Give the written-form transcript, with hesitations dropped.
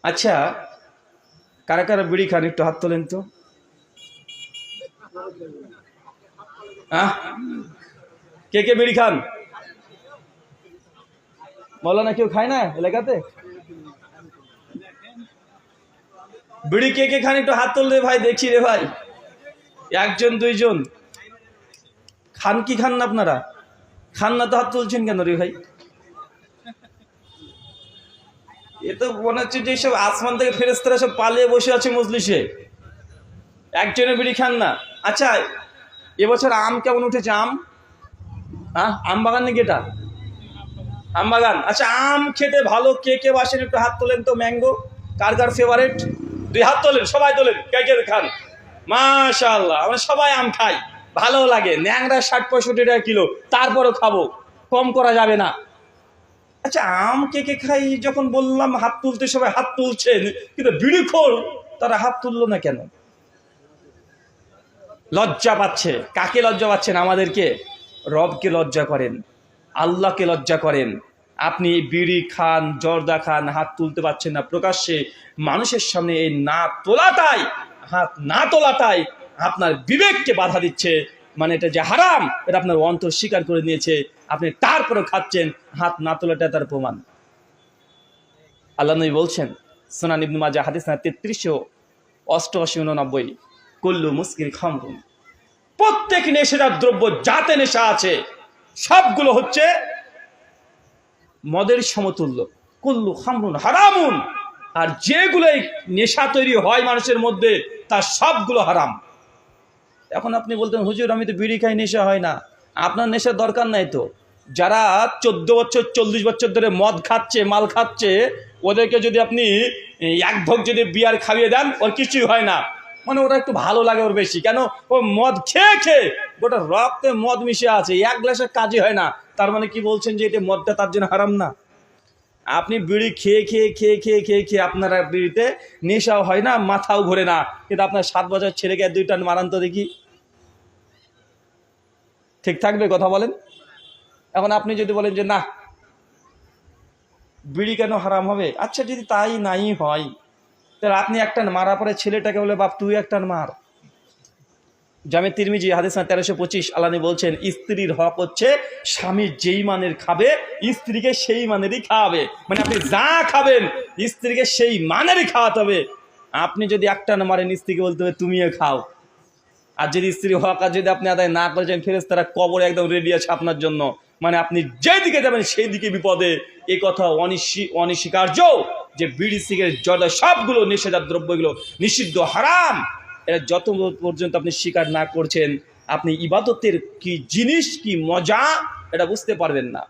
আচ্ছা, কারা কারা বিড়ি খান একটু হাত তোলেন তো। কে কে বিড়ি খান? বলো না, কেউ খায় না এলাকাতে? বিড়ি কে কে খান একটু হাত তোল রে ভাই, দেখি রে ভাই। একজন দুইজন খান কি খান না আপনারা? খান না তো হাত তুলছেন কেন রে ভাই? এ তো মনে হচ্ছে যে সব আসমান থেকে ফেরেশতারা সব পালিয়ে বসে আছে মজলিসে। একজনে বিড়ি খান না। আচ্ছা, এবছর আম কেমন উঠেছে? আম আম বাগান নাকি এটা? আম বাগান। আচ্ছা, আম খেতে ভালো কে কে বাসেন একটু হাত তোলেন তো। ম্যাঙ্গো কার কার ফেভারিট? দুই হাত তোলেন, সবাই তোলেন। কে কে খান? মাশাআল্লাহ, আমরা সবাই আম খাই, ভালো লাগে। ন্যাংরা 60-65 টাকা কিলো, তারপরও খাবো, কম করা যাবে না। আচ্ছা, আম কে কে খাই যখন বললাম হাত তুলতে, সবাই হাত তুলছেন, কিন্তু বিড়িখোর তারা হাত তুললো না কেন? লজ্জা পাচ্ছে। কাকে লজ্জা পাচ্ছেন? আমাদেরকে। রবকে লজ্জা করেন, আল্লাহকে লজ্জা করেন। আপনি বিড়ি খান, জর্দা খান, হাত তুলতে পারছেন না প্রকাশ্যে মানুষের সামনে। এই না তোলাটাই, হাত না তোলাটাই আপনার বিবেককে বাধা দিচ্ছে। মানে এটা যে হারাম, এটা আপনার অন্তর স্বীকার করে নিয়েছে, আপনি তারপরে খাচ্ছেন। হাত না তোলাটা তার প্রমাণ। আল্লাহ নবী বলছেন, সুনান ইবনে মাজাহ হাদিস 3388-89, কুল্লু মুস্কির খামরুন, প্রত্যেক নেশাদার দ্রব্য যাতে নেশা আছে সবগুলো হচ্ছে মদের সমতুল্য। কুল্লু খামরুন হারামুন, আর যেগুলোই নেশা তৈরি হয় মানুষের মধ্যে তার সবগুলো হারাম। এখন আপনি বলতেন, হুজুর আমি তো বিড়ি খাই, নেশা হয় না। আপনার নেশার দরকার নাই তো। যারা 14 বছর 40 বছর ধরে মদ খাচ্ছে, মাল খাচ্ছে, ওদেরকে যদি আপনি এক ঢোক যদি বিয়ার খাইয়ে দেন, ওর কিছুই হয় না। মানে ওরা একটু ভালো লাগে ওর বেশি। কেন? ও মদ খেয়ে খেয়ে গোটা রক্তে মদ মিশে আছে, এক গ্লাসের কাজই হয় না। তার মানে কি বলছেন যে এটা মদটা তার জন্য হারাম না? আপনি বিড়ি খেয়ে খেয়ে খেয়ে খেয়ে খেয়ে খেয়ে আপনার বিড়িতে নেশাও হয় না, মাথাও ঘোরে না, কিন্তু আপনার 7 বছর ছেলেকে 2 টান মারান তো দেখি, ঠিক থাকবে? কথা বলেন। এখন আপনি যদি বলেন যে না, বিড়ি কেন হারাম হবে? আচ্ছা, যদি তাই নাই হয়, তাহলে আপনি একটা মারা পরে ছেলেটাকে বলে, বাপ তুই একটা মার। জামে তিরমিজি হাদিস 1325, আল্লাহ নবী বলছেন, স্ত্রীর হক হচ্ছে স্বামী যেই মানের খাবে স্ত্রীকে সেই মানেরই খাওয়াবে। মানে আপনি যা খাবেন স্ত্রীকে সেই মানেরই খাওয়াতে হবে। আপনি যদি একটা না মারেন, স্ত্রীকে বলতে হবে তুমিও খাও। আর যদি স্ত্রীর হক আর যদি আপনি আদায় না করেছেন, ফেরেশতারা কবরে একদম রেডি আছে আপনার জন্য। মানে আপনি যেদিকে যাবেন সেই দিকে বিপদে। এ কথা অনস্বীকার্য যে বিড়ি, সিগারেট, জর্দা সবগুলো নেশাদার দ্রব্যগুলো নিষিদ্ধ, হারাম। এটা যত পর্যন্ত আপনি স্বীকার না করছেন, আপনি ইবাদতের কি জিনিস, কি মজা, এটা বুঝতে পারবেন না।